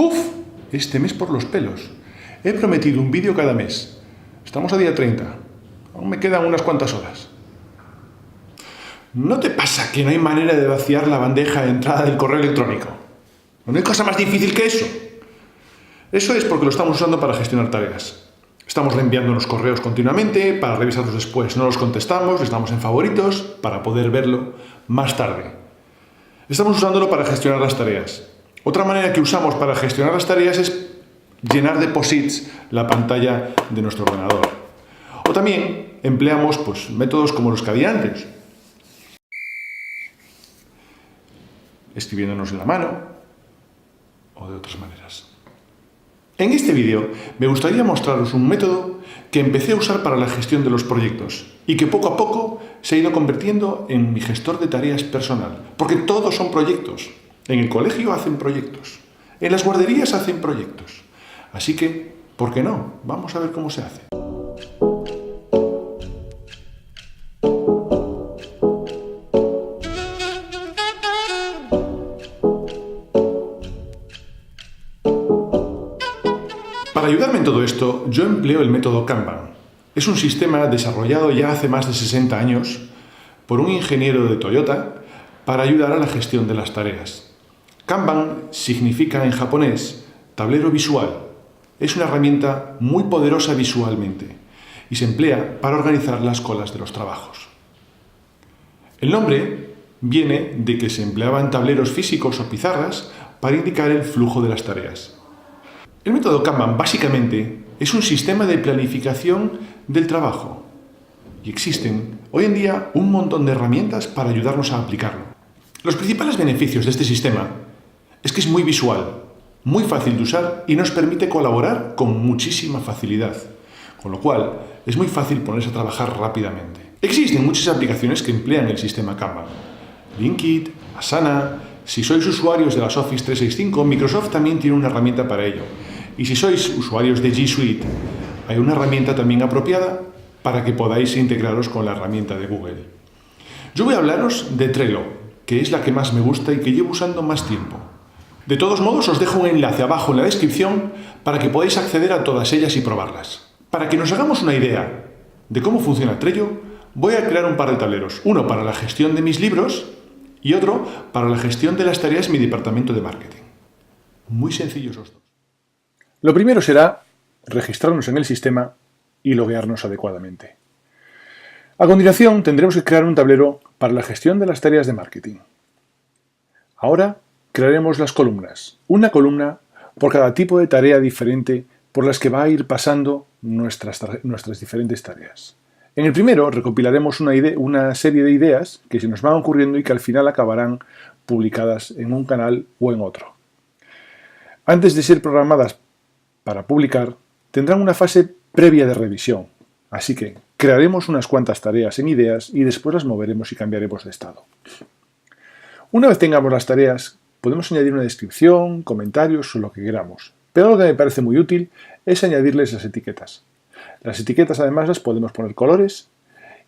¡Puf! Este mes por los pelos. He prometido un vídeo cada mes. Estamos a día 30. Aún me quedan unas cuantas horas. ¿No te pasa que no hay manera de vaciar la bandeja de entrada del correo electrónico? ¿No hay cosa más difícil que eso? Eso es porque lo estamos usando para gestionar tareas. Estamos reenviando los correos continuamente para revisarlos después. No los contestamos, estamos en favoritos para poder verlo más tarde. Estamos usándolo para gestionar las tareas. Otra manera que usamos para gestionar las tareas es llenar de posits la pantalla de nuestro ordenador. O también empleamos métodos como los que había antes. Escribiéndonos en la mano o de otras maneras. En este vídeo me gustaría mostraros un método que empecé a usar para la gestión de los proyectos y que poco a poco se ha ido convirtiendo en mi gestor de tareas personal, porque todos son proyectos. En el colegio hacen proyectos, en las guarderías hacen proyectos. Así que, ¿por qué no? Vamos a ver cómo se hace. Para ayudarme en todo esto, yo empleo el método Kanban. Es un sistema desarrollado ya hace más de 60 años por un ingeniero de Toyota para ayudar a la gestión de las tareas. Kanban significa en japonés tablero visual. Es una herramienta muy poderosa visualmente y se emplea para organizar las colas de los trabajos. El nombre viene de que se empleaban tableros físicos o pizarras para indicar el flujo de las tareas. El método Kanban básicamente es un sistema de planificación del trabajo y existen hoy en día un montón de herramientas para ayudarnos a aplicarlo. Los principales beneficios de este sistema es que es muy visual, muy fácil de usar y nos permite colaborar con muchísima facilidad, con lo cual es muy fácil ponerse a trabajar rápidamente. Existen muchas aplicaciones que emplean el sistema Kanban. Linkit, Asana. Si sois usuarios de las Office 365, Microsoft también tiene una herramienta para ello. Y si sois usuarios de G Suite, hay una herramienta también apropiada para que podáis integraros con la herramienta de Google. Yo voy a hablaros de Trello, que es la que más me gusta y que llevo usando más tiempo. De todos modos, os dejo un enlace abajo en la descripción para que podáis acceder a todas ellas y probarlas. Para que nos hagamos una idea de cómo funciona Trello, voy a crear un par de tableros. Uno para la gestión de mis libros y otro para la gestión de las tareas en mi departamento de marketing. Muy sencillos los dos. Lo primero será registrarnos en el sistema y loguearnos adecuadamente. A continuación tendremos que crear un tablero para la gestión de las tareas de marketing. Ahora crearemos las columnas, una columna por cada tipo de tarea diferente por las que va a ir pasando nuestras diferentes tareas. En el primero recopilaremos una serie de ideas que se nos van ocurriendo y que al final acabarán publicadas en un canal o en otro. Antes de ser programadas para publicar, tendrán una fase previa de revisión, así que crearemos unas cuantas tareas en ideas y después las moveremos y cambiaremos de estado. Una vez tengamos las tareas, podemos añadir una descripción, comentarios o lo que queramos, pero algo que me parece muy útil es añadirles las etiquetas. Las etiquetas además las podemos poner colores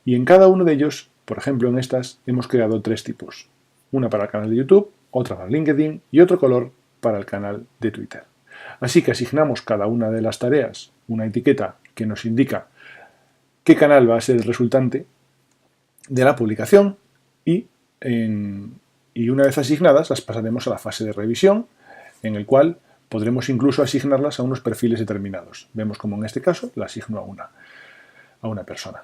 y en cada uno de ellos, por ejemplo en estas, hemos creado 3 tipos. Una para el canal de YouTube, otra para LinkedIn y otro color para el canal de Twitter. Así que asignamos cada una de las tareas una etiqueta que nos indica qué canal va a ser el resultante de la publicación y una vez asignadas las pasaremos a la fase de revisión en el cual podremos incluso asignarlas a unos perfiles determinados. Vemos como en este caso la asigno a una persona.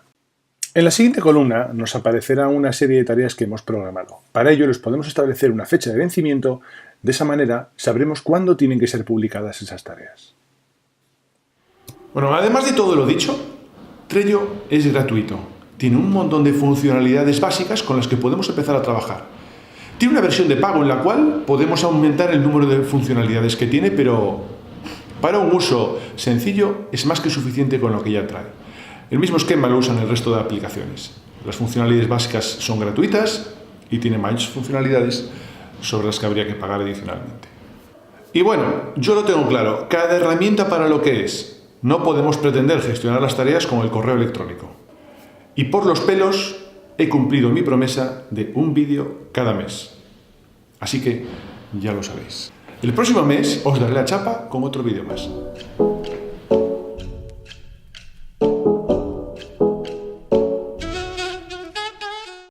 En la siguiente columna nos aparecerá una serie de tareas que hemos programado. Para ello les podemos establecer una fecha de vencimiento. De esa manera sabremos cuándo tienen que ser publicadas esas tareas. Bueno, además de todo lo dicho, Trello es gratuito. Tiene un montón de funcionalidades básicas con las que podemos empezar a trabajar. Tiene una versión de pago en la cual podemos aumentar el número de funcionalidades que tiene, pero para un uso sencillo es más que suficiente con lo que ya trae. El mismo esquema lo usan el resto de aplicaciones. Las funcionalidades básicas son gratuitas y tiene más funcionalidades sobre las que habría que pagar adicionalmente. Y bueno, yo lo tengo claro, cada herramienta para lo que es. No podemos pretender gestionar las tareas con el correo electrónico. Y por los pelos he cumplido mi promesa de un vídeo cada mes. Así que ya lo sabéis. El próximo mes os daré la chapa con otro vídeo más.